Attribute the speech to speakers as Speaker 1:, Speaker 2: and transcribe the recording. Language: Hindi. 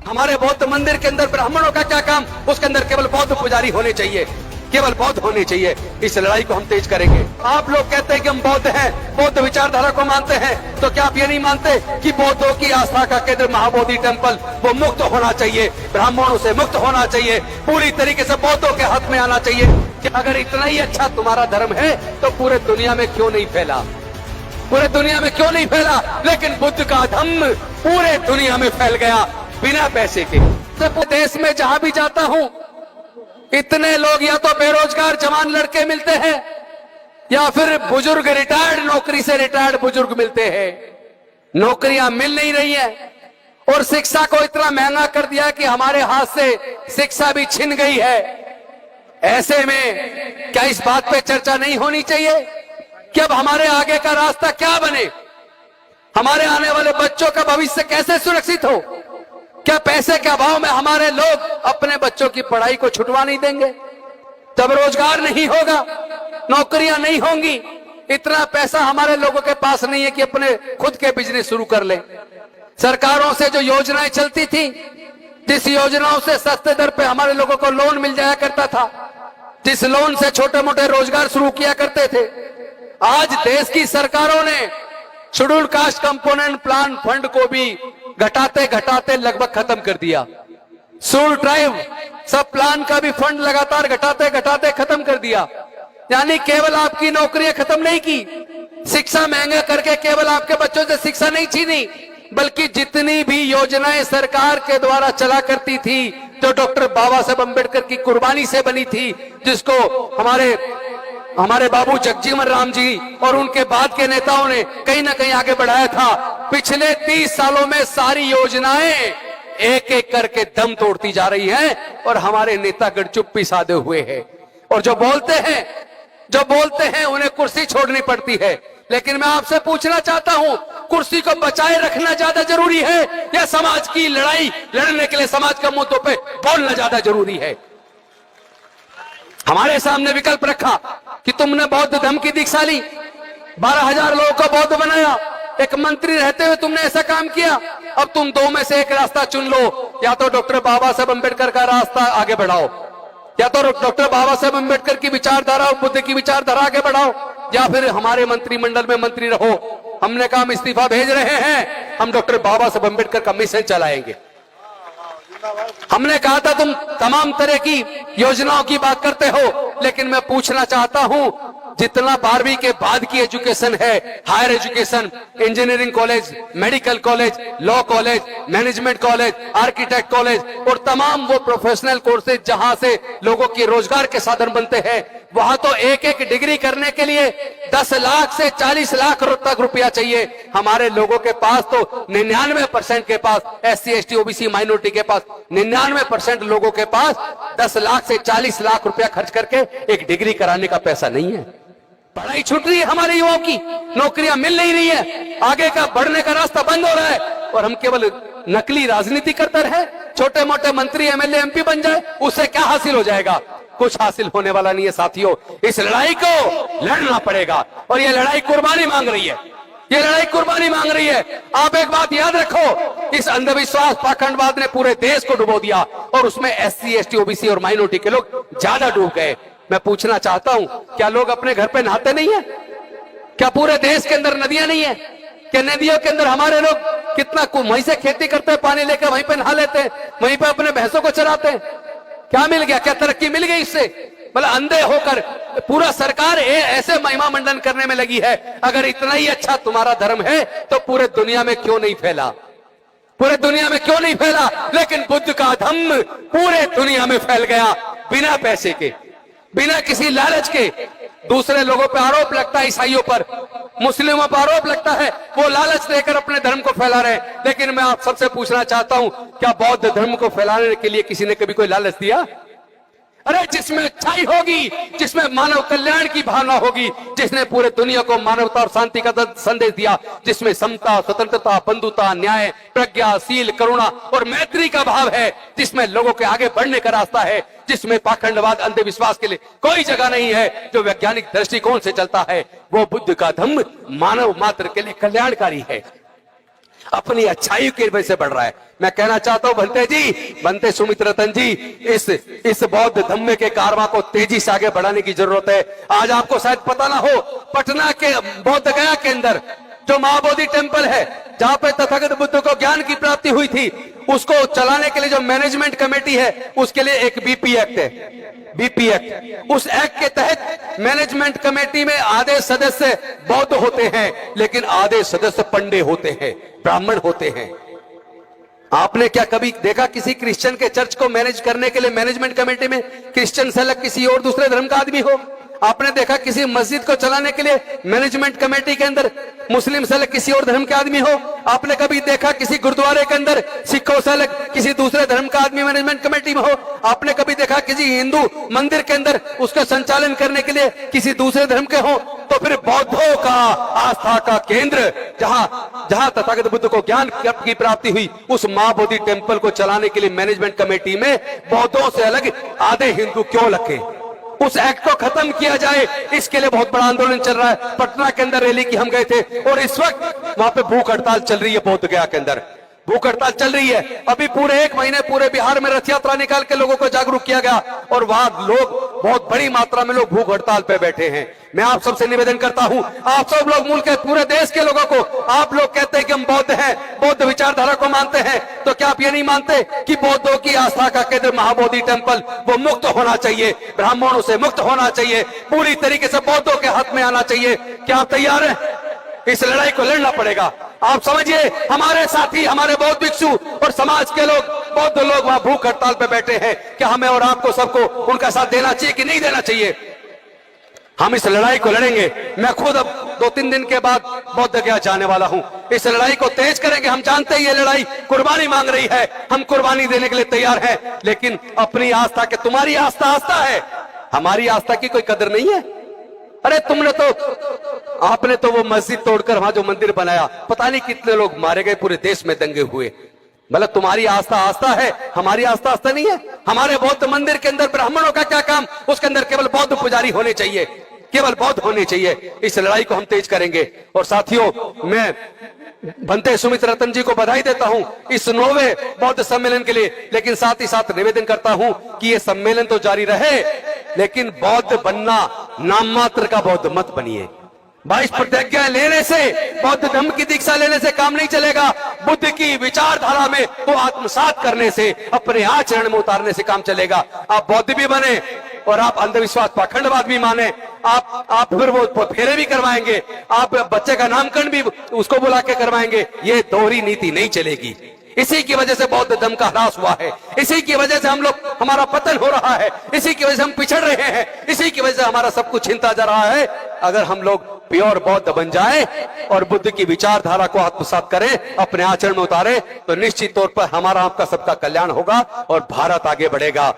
Speaker 1: हमारे बौद्ध मंदिर के अंदर ब्राह्मणों का क्या काम? उसके अंदर केवल बौद्ध पुजारी होने चाहिए, केवल बौद्ध होने चाहिए। इस लड़ाई को हम तेज करेंगे। आप लोग कहते हैं कि हम बौद्ध हैं, बौद्ध विचारधारा को मानते हैं, तो क्या आप ये नहीं मानते कि बौद्धों की आस्था का केंद्र महाबोधि टेम्पल वो मुक्त होना चाहिए, ब्राह्मणों से मुक्त होना चाहिए, पूरी तरीके से बौद्धों के हाथ में आना चाहिए? कि अगर इतना ही अच्छा तुम्हारा धर्म है तो पूरे दुनिया में क्यों नहीं फैला? पूरे दुनिया में क्यों नहीं फैला? लेकिन बुद्ध का धम्म पूरे दुनिया में फैल गया बिना पैसे के। तो देश में जहां भी जाता हूं, इतने लोग या तो बेरोजगार जवान लड़के मिलते हैं या फिर बुजुर्ग रिटायर्ड, नौकरी से रिटायर्ड बुजुर्ग मिलते हैं। नौकरियां मिल नहीं रही है और शिक्षा को इतना महंगा कर दिया कि हमारे हाथ से शिक्षा भी छिन गई है। ऐसे में क्या इस बात पे चर्चा नहीं होनी चाहिए कि अब हमारे आगे का रास्ता क्या बने? हमारे आने वाले बच्चों का भविष्य कैसे सुरक्षित हो? क्या पैसे के अभाव में हमारे लोग अपने बच्चों की पढ़ाई को छुटवा नहीं देंगे? जब रोजगार नहीं होगा, नौकरियां नहीं होंगी, इतना पैसा हमारे लोगों के पास नहीं है कि अपने खुद के बिजनेस शुरू कर लें। सरकारों से जो योजनाएं चलती थी, जिस योजनाओं से सस्ते दर पे हमारे लोगों को लोन मिल जाया करता था, जिस लोन से छोटे मोटे रोजगार शुरू किया करते थे, आज देश की सरकारों ने schedule caste component plan fund को भी घटाते घटाते लगभग खत्म कर दिया। सोल ट्राइब सब प्लान का भी फंड लगातार घटाते घटाते खत्म कर दिया। यानी केवल आपकी नौकरियां खत्म नहीं की, शिक्षा महंगा करके केवल आपके बच्चों से शिक्षा नहीं छीनी, बल्कि जितनी भी योजनाएं सरकार के द्वारा चला करती थी, जो डॉक्टर बाबा साहब अम्बेडकर की कुर्बानी से बनी थी, जिसको हमारे बाबू जगजीवन राम जी और उनके बाद के नेताओं ने कहीं ना कहीं आगे बढ़ाया था, पिछले 30 सालों में सारी योजनाएं एक एक करके दम तोड़ती जा रही हैं और हमारे नेतागण चुप्पी साधे हुए हैं। और जो बोलते हैं उन्हें कुर्सी छोड़नी पड़ती है। लेकिन मैं आपसे पूछना चाहता हूं, कुर्सी को बचाए रखना ज्यादा जरूरी है या समाज की लड़ाई लड़ने के लिए समाज के मुद्दों पे बोलना ज्यादा जरूरी है? हमारे सामने विकल्प रखा कि तुमने बौद्ध धर्म की दीक्षा ली, 12,000 लोगों को बौद्ध बनाया, एक मंत्री रहते हुए तुमने ऐसा काम किया, अब तुम दो में से एक रास्ता चुन लो, या तो डॉक्टर बाबा साहब अम्बेडकर का रास्ता आगे बढ़ाओ, या तो डॉक्टर बाबा साहब अम्बेडकर की विचारधारा और बुद्ध की विचारधारा आगे बढ़ाओ, या फिर हमारे मंत्रिमंडल में मंत्री रहो। हमने कहा हम इस्तीफा भेज रहे हैं, हम डॉक्टर बाबा साहब अम्बेडकर का मिशन चलाएंगे। हमने कहा था तुम तमाम तरह की योजनाओं की बात करते हो, लेकिन मैं पूछना चाहता हूं, जितना 12वीं के बाद की एजुकेशन है, higher education, engineering college, medical college, law college, management college, architect college और तमाम वो प्रोफेशनल कोर्सेज जहां से लोगों के रोजगार के साधन बनते हैं, वहां तो एक एक डिग्री करने के लिए 10 लाख से 40 लाख तक रुपया चाहिए। हमारे लोगों के पास तो 99% के पास, SC ST OBC माइनॉरिटी के पास 99% लोगों के पास 10 लाख से 40 लाख रुपया खर्च करके एक डिग्री कराने का पैसा नहीं है। पढ़ाई छूट रही है हमारे युवाओं की, नौकरियां मिल नहीं रही है, आगे का बढ़ने का रास्ता बंद हो रहा है और हम केवल नकली राजनीति करते रहे, छोटे मोटे मंत्री MLA MP बन जाए, उससे क्या हासिल हो जाएगा? कुछ हासिल होने वाला नहीं है साथियों। इस लड़ाई को लड़ना पड़ेगा और ये लड़ाई कुर्बानी मांग रही है, ये लड़ाई कुर्बानी मांग रही है। आप एक बात याद रखो, इस अंधविश्वास पाखंडवाद ने पूरे देश को डुबो दिया और उसमें SC ST OBC और माइनॉरिटी के लोग ज्यादा डूब गए। मैं पूछना चाहता हूं, क्या लोग अपने घर पे नहाते नहीं है? क्या पूरे देश के अंदर नदियां नहीं है? क्या नदियों के अंदर हमारे लोग कितना वहीं से खेती करते हैं, पानी लेकर वहीं पे नहा लेते हैं, वहीं पे अपने भैंसों को चराते हैं? क्या मिल गया? क्या तरक्की मिल गई इससे? मतलब अंधे होकर पूरा सरकार ऐसे महिमा मंडन करने में लगी है। अगर इतना ही अच्छा तुम्हारा धर्म है तो पूरे दुनिया में क्यों नहीं फैला? पूरे दुनिया में क्यों नहीं फैला? लेकिन बुद्ध का धम्म पूरे दुनिया में फैल गया बिना पैसे के, बिना किसी लालच के। दूसरे लोगों पर आरोप लगता है, ईसाइयों पर, मुस्लिमों पर आरोप लगता है, वो लालच देकर अपने धर्म को फैला रहे हैं। लेकिन मैं आप सबसे पूछना चाहता हूं, क्या बौद्ध धर्म को फैलाने के लिए किसी ने कभी कोई लालच दिया? अरे जिसमें अच्छाई होगी, जिसमें मानव कल्याण की भावना होगी, जिसने पूरे दुनिया को मानवता और शांति का संदेश दिया, जिसमें समता, स्वतंत्रता, बंधुता, न्याय, प्रज्ञा, शील, करुणा और मैत्री का भाव है, जिसमें लोगों के आगे बढ़ने का रास्ता है, जिसमें पाखंडवाद, अंधविश्वास के लिए कोई जगह नहीं है, जो वैज्ञानिक दृष्टिकोण से चलता है, वो बुद्ध का धम्म मानव मात्र के लिए कल्याणकारी है। अपनी अच्छाई की वजह से बढ़ रहा है। मैं कहना चाहता हूं भंते जी, भंते सुमित रतन जी, इस बौद्ध धम्मे के कारवां को तेजी से आगे बढ़ाने की जरूरत है। आज आपको शायद पता ना हो, पटना के बोध गया के अंदर जो महाबोधि टेम्पल है, जहां पे तथागत बुद्ध को ज्ञान की प्राप्ति हुई थी, उसको चलाने के लिए जो मैनेजमेंट कमेटी है, उसके लिए एक बीपी एक्ट है, बीपी एक्ट। उस एक्ट के तहत मैनेजमेंट कमेटी में आधे सदस्य बौद्ध होते हैं, लेकिन आधे सदस्य पंडे होते हैं, ब्राह्मण होते हैं। आपने क्या कभी देखा किसी क्रिश्चियन के चर्च को मैनेज करने के लिए मैनेजमेंट कमेटी में क्रिश्चियन से अलग किसी और दूसरे धर्म का आदमी हो? आपने देखा किसी मस्जिद को चलाने के लिए मैनेजमेंट कमेटी के अंदर मुस्लिम से अलग किसी और धर्म के आदमी हो? आपने कभी देखा किसी गुरुद्वारे के अंदर सिखों से अलग किसी दूसरे धर्म का आदमी मैनेजमेंट कमेटी में हो? आपने कभी देखा किसी हिंदू मंदिर के अंदर उसका संचालन करने के लिए किसी दूसरे धर्म के हो? तो फिर बौद्धों का आस्था का केंद्र, जहां तथागत बुद्ध को ज्ञान की प्राप्ति हुई, उस महाबोधि टेम्पल को चलाने के लिए मैनेजमेंट कमेटी में बौद्धों से अलग आधे हिंदू क्यों रखे? उस एक्ट को खत्म किया जाए, इसके लिए बहुत बड़ा आंदोलन चल रहा है। पटना के अंदर रैली की हम गए थे और इस वक्त वहां पे भूख हड़ताल चल रही है। बोध गया के अंदर भूख हड़ताल चल रही है। अभी पूरे 1 महीने पूरे बिहार में रथ यात्रा निकाल के लोगों को जागरूक किया गया और वहां लोग, बहुत बड़ी मात्रा में लोग भूख हड़ताल पे बैठे हैं। मैं आप सबसे निवेदन करता हूं, आप सब लोग मुल्क के पूरे देश के लोगों को, आप लोग कहते हैं कि हम बौद्ध हैं, बौद्ध विचारधारा को मानते हैं, तो क्या आप ये नहीं मानते कि बौद्धों की आस्था का केंद्र महाबोधि टेम्पल वो मुक्त होना चाहिए, ब्राह्मणों से मुक्त होना चाहिए, पूरी तरीके से बौद्धों के हाथ में आना चाहिए? क्या आप तैयार हैं? इस लड़ाई को लड़ना पड़ेगा। आप समझिए, हमारे साथी, हमारे बौद्ध भिक्षु और समाज के लोग, बौद्ध लोग वहां भूख हड़ताल पे बैठे हैं। क्या हमें और आपको सबको उनका साथ देना चाहिए कि नहीं देना चाहिए? हम इस लड़ाई को लड़ेंगे। मैं खुद अब 2-3 दिन के बाद बौद्ध गया जाने वाला हूं। इस लड़ाई को तेज करेंगे। हम जानते हैं ये लड़ाई कुर्बानी मांग रही है, हम कुर्बानी देने के लिए तैयार हैं, लेकिन अपनी आस्था के, तुम्हारी आस्था आस्था है, हमारी आस्था की कोई कदर नहीं है। अरे आपने तो वो मस्जिद तोड़कर वहां जो मंदिर बनाया, पता नहीं कितने लोग मारे गए, पूरे देश में दंगे हुए। मतलब तुम्हारी आस्था आस्था है, हमारी आस्था आस्था नहीं है। हमारे बौद्ध मंदिर के अंदर ब्राह्मणों का क्या काम? उसके अंदर केवल बौद्ध पुजारी होने चाहिए, केवल बौद्ध होने चाहिए। इस लड़ाई को हम तेज करेंगे। और साथियों, मैं भंते सुमित रतन जी को बधाई देता हूं इस 9वें बौद्ध सम्मेलन के लिए, लेकिन साथ ही साथ निवेदन करता हूं कि ये सम्मेलन तो जारी रहे, लेकिन बौद्ध बनना नाम मात्र का बौद्ध मत बनिए। 22 प्रतिज्ञाएं लेने से, बौद्ध धर्म की दीक्षा लेने से काम नहीं चलेगा। बुद्ध की विचारधारा में वो आत्मसात करने से, अपने आचरण में उतारने से काम चलेगा। आप बौद्ध भी बने और आप अंधविश्वास पाखंडवाद भी माने, आप फिर वो फेरे भी करवाएंगे, आप बच्चे का नामकरण भी उसको बुला के करवाएंगे। ये दोहरी नीति नहीं चलेगी। इसी की वजह से बौद्ध धर्म का ह्रास हुआ है, इसी की वजह से हम लोग, हमारा पतन हो रहा है, इसी की वजह से हम पिछड़ रहे हैं, इसी की वजह से हमारा सब कुछ छिनता जा रहा है। अगर हम लोग प्योर बौद्ध बन जाएं और बुद्ध की विचारधारा को आत्मसात करें, अपने आचरण में उतारे, तो निश्चित तौर पर हमारा आपका सबका कल्याण होगा और भारत आगे बढ़ेगा।